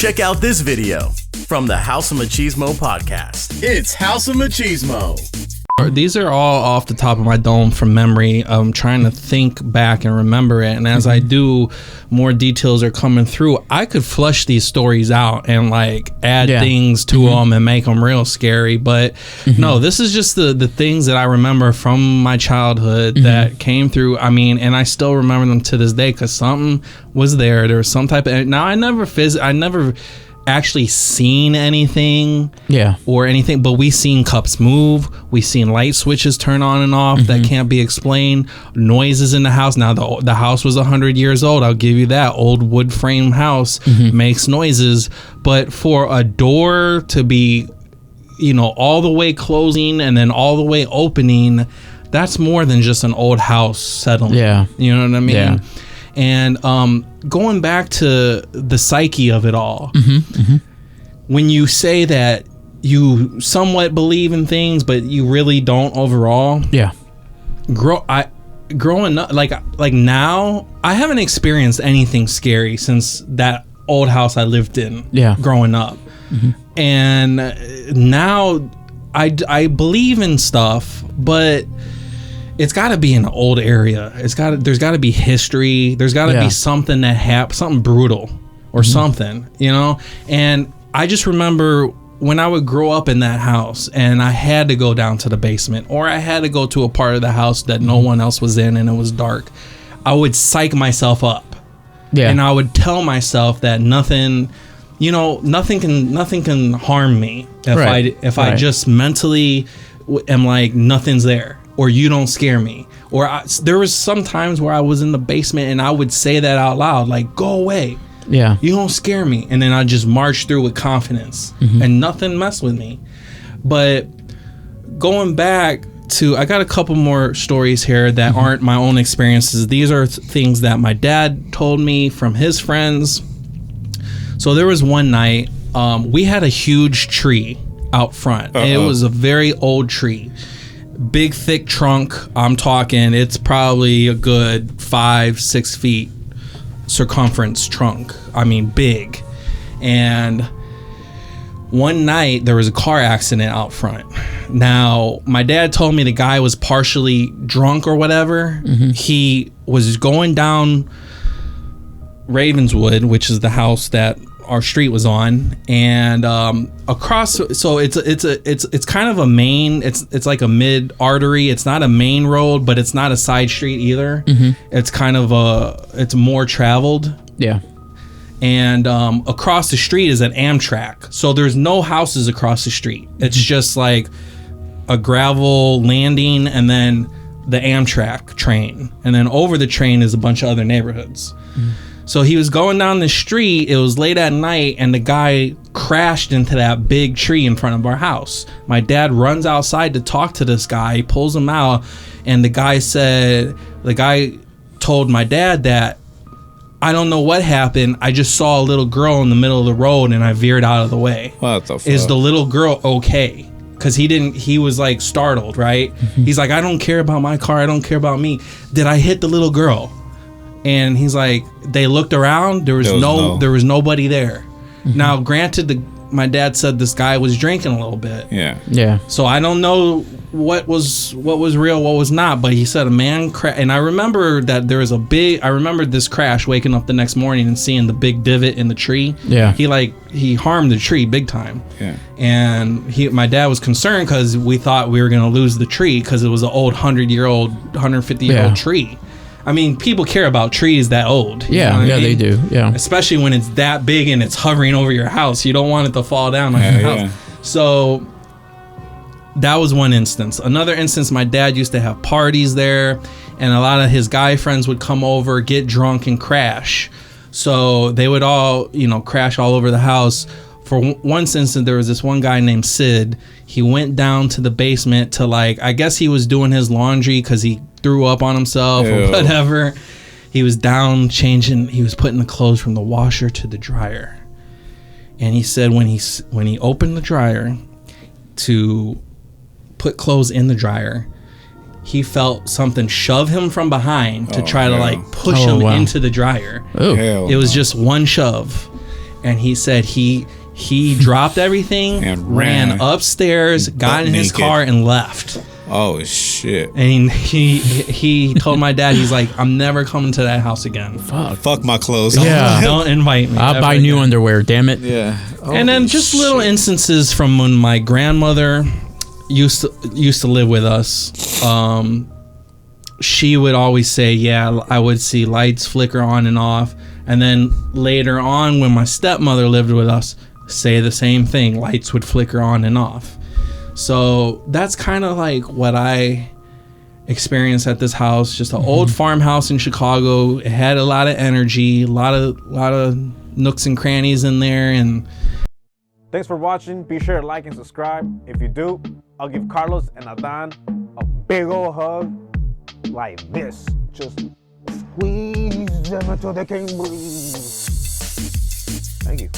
Check out this video from the House of Machismo podcast. It's House of Machismo. These are all off the top of my dome from memory. I'm trying to think back and remember it. And as I do, more details are coming through. I could flush these stories out and like add things to them and make them real scary. But no, this is just the things that I remember from my childhood that came through. I mean, and I still remember them to this day because something was there. There was some type of. Now I never actually seen anything or anything, but we seen cups move, we seen light switches turn on and off that can't be explained, noises in the house. Now the house was 100 years old, I'll give you that. Old wood frame house makes noises, but for a door to be, you know, all the way closing and then all the way opening, that's more than just an old house settling. You know what I mean? And going back to the psyche of it all, when you say that you somewhat believe in things, but you really don't overall. Growing up, like now, I haven't experienced anything scary since that old house I lived in. Growing up, and now I believe in stuff, but it's got to be in an old area. There's got to be history. There's got to be something that happened, something brutal or something, you know? And I just remember when I would grow up in that house and I had to go down to the basement or I had to go to a part of the house that no one else was in and it was dark, I would psych myself up. And I would tell myself that nothing can harm me if I just mentally am like, nothing's there. Or you don't scare me. Or there was some times where I was in the basement and I would say that out loud, like, go away. You don't scare me. And then I just march through with confidence and nothing messed with me. But going back to, I got a couple more stories here that aren't my own experiences. These are things that my dad told me from his friends. So there was one night, we had a huge tree out front. It was a very old tree. Big thick trunk. I'm talking it's probably a good 5-6 feet circumference trunk. I mean big. And one night there was a car accident out front. Now my dad told me the guy was partially drunk or whatever. He was going down Ravenswood, which is the house that our street was on, and across, so it's kind of a main, it's like a mid artery. It's not a main road, but it's not a side street either. It's kind of it's more traveled. And across the street is an Amtrak, so there's no houses across the street. It's just like a gravel landing and then the Amtrak train, and then over the train is a bunch of other neighborhoods. So he was going down the street, it was late at night, and the guy crashed into that big tree in front of our house. My dad runs outside to talk to this guy, pulls him out, and the guy told my dad that, I don't know what happened, I just saw a little girl in the middle of the road and I veered out of the way. What the fuck? Is the little girl okay? Because he was like startled, right? He's like, I don't care about my car, I don't care about me. Did I hit the little girl? And he's like, they looked around, there was nobody there. Now granted, my dad said this guy was drinking a little bit. So I don't know what was real, what was not, but he said a man crashed. And I remember that there was I remembered this crash, waking up the next morning and seeing the big divot in the tree. He harmed the tree big time. And my dad was concerned because we thought we were going to lose the tree because it was an old 150-year-old tree. I mean, people care about trees that old. You know what I mean? They do. Especially when it's that big and it's hovering over your house. You don't want it to fall down on your house. So that was one instance. Another instance, my dad used to have parties there, and a lot of his guy friends would come over, get drunk, and crash. So they would all, crash all over the house. For one instance, there was this one guy named Sid. He went down to the basement to I guess he was doing his laundry because he threw up on himself or whatever. He was down changing. He was putting the clothes from the washer to the dryer. And he said when he opened the dryer to put clothes in the dryer, he felt something shove him from behind to try to push him into the dryer. It was just one shove. and he said he dropped everything And ran upstairs, got in his car, and left. Oh shit! And he told my dad, he's like, I'm never coming to that house again. Fuck my clothes. Yeah. Don't invite me. I'll buy new underwear, damn it. Yeah. And then just little instances from when my grandmother used to live with us. She would always say, yeah, I would see lights flicker on and off. And then later on, when my stepmother lived with us, say the same thing. Lights would flicker on and off. So that's kind of like what I experienced at this house. Just an old farmhouse in Chicago. It had a lot of energy, a lot of nooks and crannies in there. And thanks for watching. Be sure to like and subscribe. If you do, I'll give Carlos and Adan a big old hug like this. Just squeeze them until they can breathe. Thank you.